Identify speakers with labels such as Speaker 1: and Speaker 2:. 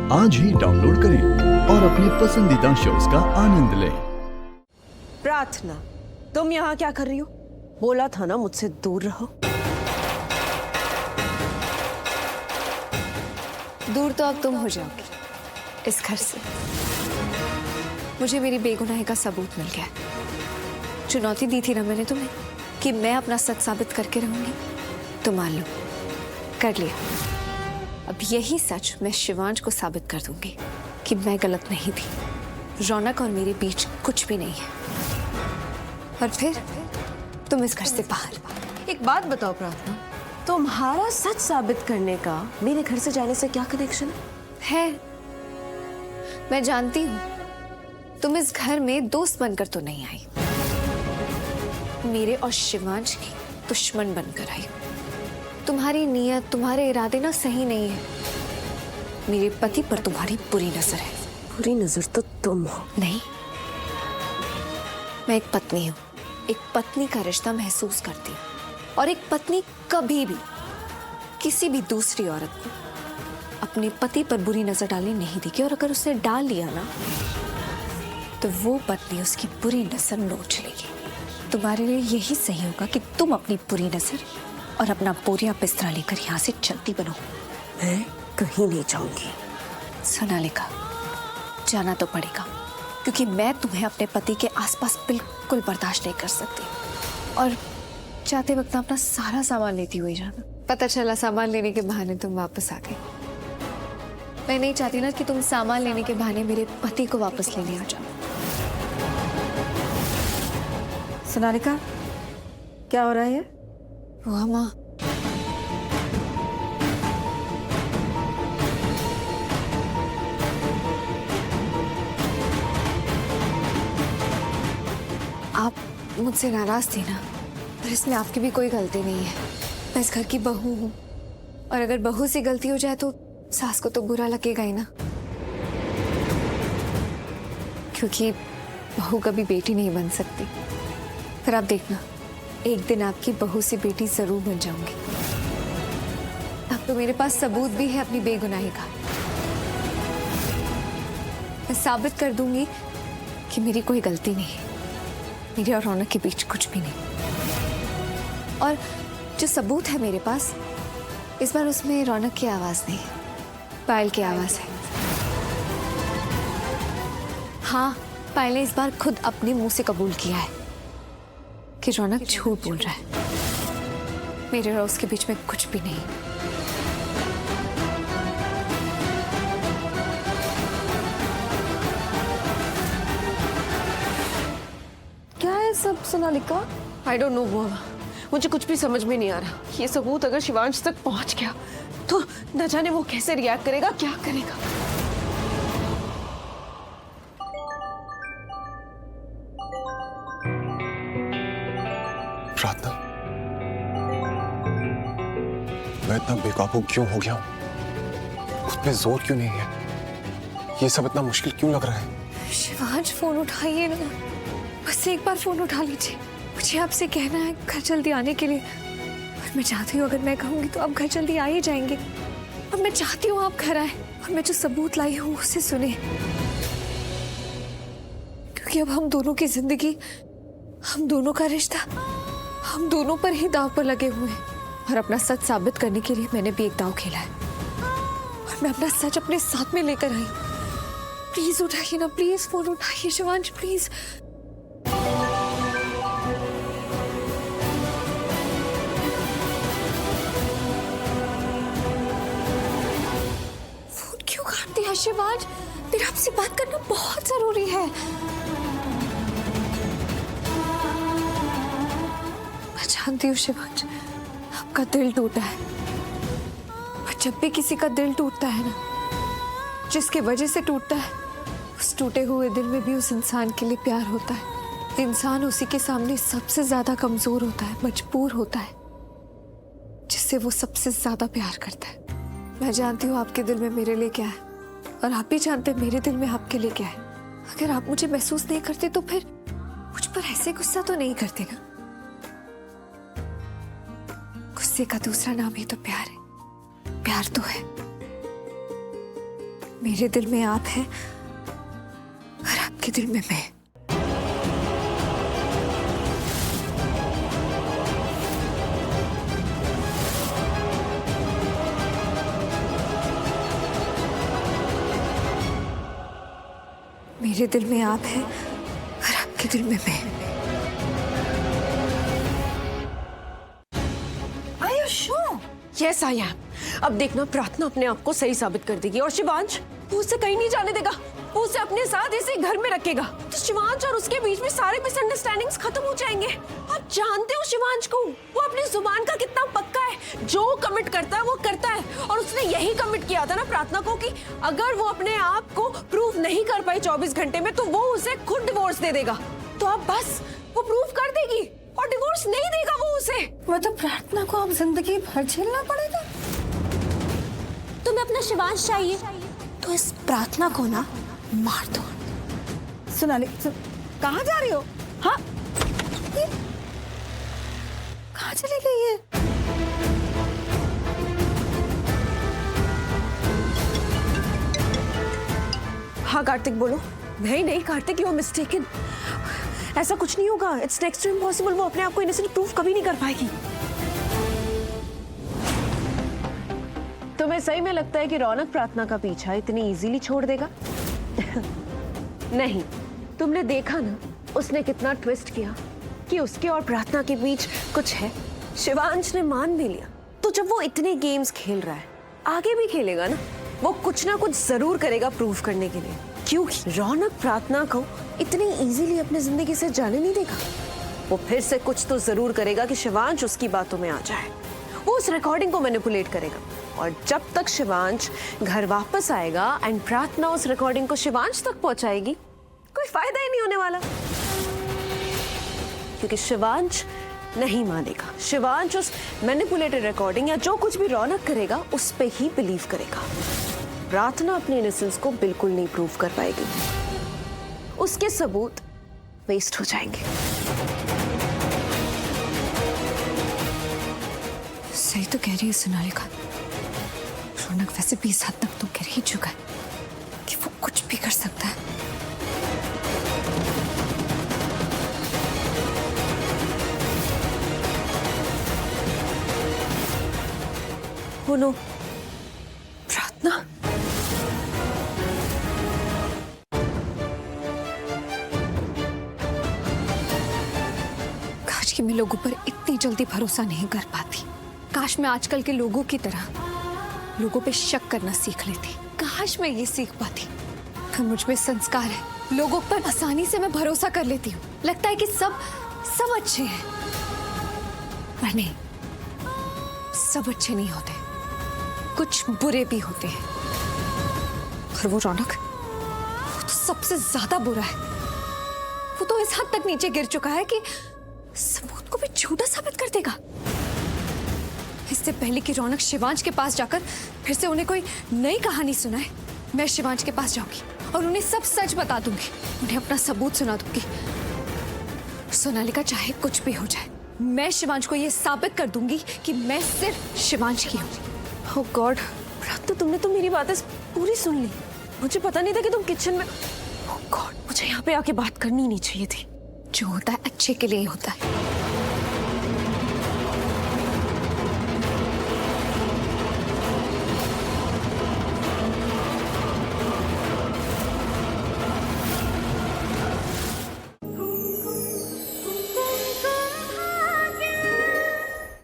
Speaker 1: आज ही डाउनलोड करें और अपने पसंदीदा शोज का आनंद लें।
Speaker 2: प्रार्थना, तुम यहाँ क्या कर रही हो? बोला था ना मुझसे दूर रहो।
Speaker 3: दूर तो अब तुम हो जाओगी इस घर से। मुझे मेरी बेगुनाही का सबूत मिल गया। चुनौती दी थी ना मैंने तुम्हें कि मैं अपना सच साबित करके रहूंगी, तो मान लो कर लिया। अब यही सच मैं शिवांश को साबित कर दूंगी कि मैं गलत नहीं थी। रौनक और मेरे बीच कुछ भी नहीं है। और फिर तुम इस घर से बाहर।
Speaker 2: एक बात बताओ प्रार्थना, तुम्हारा सच साबित करने का मेरे घर से जाने से क्या कनेक्शन
Speaker 3: है? मैं जानती हूँ तुम इस घर में दोस्त बनकर तो नहीं आई, मेरे और शिवांश की दुश्मन बनकर आई। तुम्हारी नीयत, तुम्हारे इरादे ना सही नहीं है। मेरे पति पर तुम्हारी बुरी नजर है।
Speaker 2: बुरी नजर तो तुम हो।
Speaker 3: नहीं, मैं एक पत्नी हूँ। एक पत्नी का रिश्ता महसूस करती हूँ, और एक पत्नी कभी भी किसी भी दूसरी औरत को अपने पति पर बुरी नजर डालने नहीं देगी। और अगर उसने डाल लिया ना, तो वो पत्नी उसकी बुरी नजर नोच लेगी। तुम्हारे लिए यही सही होगा कि तुम अपनी बुरी नजर और अपना बोरिया बिस्तरा लेकर यहाँ से चलती बनो।
Speaker 2: मैं कहीं नहीं जाऊंगी।
Speaker 3: सोनालिका, जाना तो पड़ेगा, क्योंकि मैं तुम्हें अपने पति के आसपास बिल्कुल बर्दाश्त नहीं कर सकती। और जाते वक्त अपना सारा सामान लेती हुई जाना। पता चला सामान लेने के बहाने तुम वापस आ गए। मैं नहीं चाहती ना कि तुम सामान लेने के बहाने मेरे पति को वापस लेने आ जाओ।
Speaker 2: सोनालिका, क्या हो रहा है?
Speaker 3: वाह माँ, आप मुझसे नाराज थी ना, पर इसमें आपकी भी कोई गलती नहीं है। मैं इस घर की बहू हूँ, और अगर बहू से गलती हो जाए तो सास को तो बुरा लगेगा ही ना, क्योंकि बहू कभी बेटी नहीं बन सकती। फिर आप देखना, एक दिन आपकी बहू से बेटी जरूर बन जाऊंगी। अब तो मेरे पास सबूत भी है अपनी बेगुनाही का। मैं साबित कर दूंगी कि मेरी कोई गलती नहीं है। मेरे और रौनक के बीच कुछ भी नहीं। और जो सबूत है मेरे पास, इस बार उसमें रौनक की आवाज नहीं, पायल की आवाज है। हाँ, पायल ने इस बार खुद अपने मुंह से कबूल किया है कि रौनक झूठ बोल रहा है। मेरे और उसके बीच में कुछ भी नहीं।
Speaker 2: क्या है सब सोनालिका? आई डोंट नो वो, मुझे कुछ भी समझ में नहीं आ रहा। ये सबूत अगर शिवांश तक पहुंच गया तो न जाने वो कैसे रिएक्ट करेगा, क्या करेगा।
Speaker 4: प्रार्थना, मैं इतना बेकाबू क्यों हो गया हूं? उस पे जोर क्यों नहीं है? ये सब इतना मुश्किल क्यों लग रहा है?
Speaker 3: शिवांश, फोन उठाइए ना, बस एक बार फोन उठा लीजिए। मुझे आपसे कहना है घर जल्दी आने के लिए। और मैं चाहती हूँ अगर मैं कहूँगी तो आप घर जल्दी आ ही जाएंगे। और मैं चाहती हूँ आप घर आए और मैं जो सबूत लाई हूँ उसे सुने, क्योंकि अब हम दोनों की जिंदगी, हम दोनों का रिश्ता, हम दोनों पर ही दांव पर लगे हुए हैं। और अपना सच साबित करने के लिए मैंने भी एक दांव खेला है, और मैं अपना सच अपने साथ में लेकर आई। प्लीज उठाइए ना, प्लीज फोन उठाइए शिवांश, प्लीज। फोन क्यों काट दिया शिवांश? मेरा आपसे बात करना बहुत जरूरी है। मैं जानती हूँ शिवांश, आपका दिल टूटा है। और जब भी किसी का दिल टूटता है ना, जिसकी वजह से टूटता है, उस टूटे हुए दिल में भी उस इंसान के लिए प्यार होता है। इंसान उसी के सामने सबसे ज्यादा कमजोर होता है, मजबूर होता है, जिससे वो सबसे ज्यादा प्यार करता है। मैं जानती हूँ आपके दिल में मेरे लिए क्या है, और आप भी जानते हैं मेरे दिल में आपके लिए क्या है। अगर आप मुझे महसूस नहीं करते तो फिर मुझ पर ऐसे गुस्सा तो नहीं करते ना। गुस्से का दूसरा नाम ही तो प्यार है। प्यार तो है, मेरे दिल में आप हैं और आपके दिल में मैं। मेरे दिल में आप हैं और आपके दिल में मैं।
Speaker 2: Yes I am. अब देखना प्रार्थना अपने आप को सही साबित कर देगी और शिवांश वो उसे कहीं नहीं जाने देगा, वो उसे अपने साथ इसी घर में रखेगा। तो शिवांश और उसके बीच में सारे मिसअंडरस्टैंडिंग्स खत्म हो जाएंगे। आप जानते हो शिवांश को, वो अपनी जुबान का कितना पक्का है, जो कमिट करता है वो करता है। और उसने यही कमिट किया था ना प्रार्थना को कि अगर वो अपने आप को प्रूव नहीं कर पाई 24 घंटे में तो वो उसे खुद डिवोर्स दे देगा। तो अब बस वो प्रूव कर देगी और डिवोर्स नहीं देगा वो उसे।
Speaker 3: मतलब प्रार्थना को अब जिंदगी भर झेलना पड़ेगा?
Speaker 5: तुम्हें अपना शिवांश चाहिए तो इस प्रार्थना को ना मार दो।
Speaker 3: सोनाली कहाँ जा रही हो? हाँ कहाँ चली गई है?
Speaker 2: हाँ कार्तिक बोलो। नहीं कार्तिक यू आर मिस्टेकन। ऐसा कुछ नहीं होगा। It's next to impossible. वो अपने आप को इनोसेंट प्रूफ कभी नहीं कर पाएगी। तुम्हें सही में लगता है कि रौनक प्रार्थना का पीछा इतनी इजीली छोड़ देगा? नहीं, तुमने देखा ना उसने कितना ट्विस्ट किया कि उसके और प्रार्थना के बीच कुछ है। शिवांश ने मान भी लिया। तो जब वो इतने गेम्स खेल रहा है आगे भी खेलेगा ना, वो कुछ ना कुछ जरूर करेगा प्रूव करने के लिए। क्योंकि रौनक प्रार्थना को इतनी इजीली अपनी जिंदगी से जाने नहीं देगा। वो फिर से कुछ तो जरूर करेगा कि शिवांश उसकी बातों में आ जाए। वो उस रिकॉर्डिंग को मैनिपुलेट करेगा और जब तक शिवांश घर वापस आएगा एंड प्रार्थना उस रिकॉर्डिंग को शिवांश तक पहुंचाएगी, कोई फायदा ही नहीं होने वाला। क्योंकि शिवांश नहीं मानेगा। शिवांश उस मैनिपुलेटेड रिकॉर्डिंग या जो कुछ भी रौनक करेगा उस पे ही बिलीव करेगा। प्रार्थना अपने इनोसेंस को बिल्कुल नहीं प्रूव कर पाएगी। उसके सबूत वेस्ट हो जाएंगे।
Speaker 3: सही तो कह रही है सोनालिका। रौनक वैसे भी इस हद तक तो कह ही चुका है कि वो कुछ भी कर सकता है।
Speaker 2: Oh no, प्रार्थना।
Speaker 3: काश कि मैं लोगों पर इतनी जल्दी भरोसा नहीं कर पाती। काश मैं आजकल के लोगों की तरह लोगों पे शक करना सीख लेती। काश मैं ये सीख पाती। फिर मुझ में संस्कार है, लोगों पर आसानी से मैं भरोसा कर लेती हूँ। लगता है कि सब अच्छे हैं, पर नहीं, सब अच्छे नहीं होते, कुछ बुरे भी होते हैं। और वो रौनक, वो तो सबसे ज्यादा बुरा है। वो तो इस हद तक नीचे गिर चुका है कि सबूत को भी झूठा साबित कर देगा। इससे पहले कि रौनक शिवांश के पास जाकर फिर से उन्हें कोई नई कहानी सुनाए, मैं शिवांश के पास जाऊंगी और उन्हें सब सच बता दूंगी। उन्हें अपना सबूत सुना दूंगी। सोनालिका चाहे कुछ भी हो जाए, मैं शिवांश को यह साबित कर दूंगी कि मैं सिर्फ शिवांश की हूँ।
Speaker 2: Oh God, प्रार्थना तुमने तो मेरी बातें पूरी सुन ली। मुझे पता नहीं था कि तुम किचन में। Oh God, मुझे यहाँ पे आके बात करनी नहीं चाहिए थी।
Speaker 3: जो होता है अच्छे के लिए ही होता है।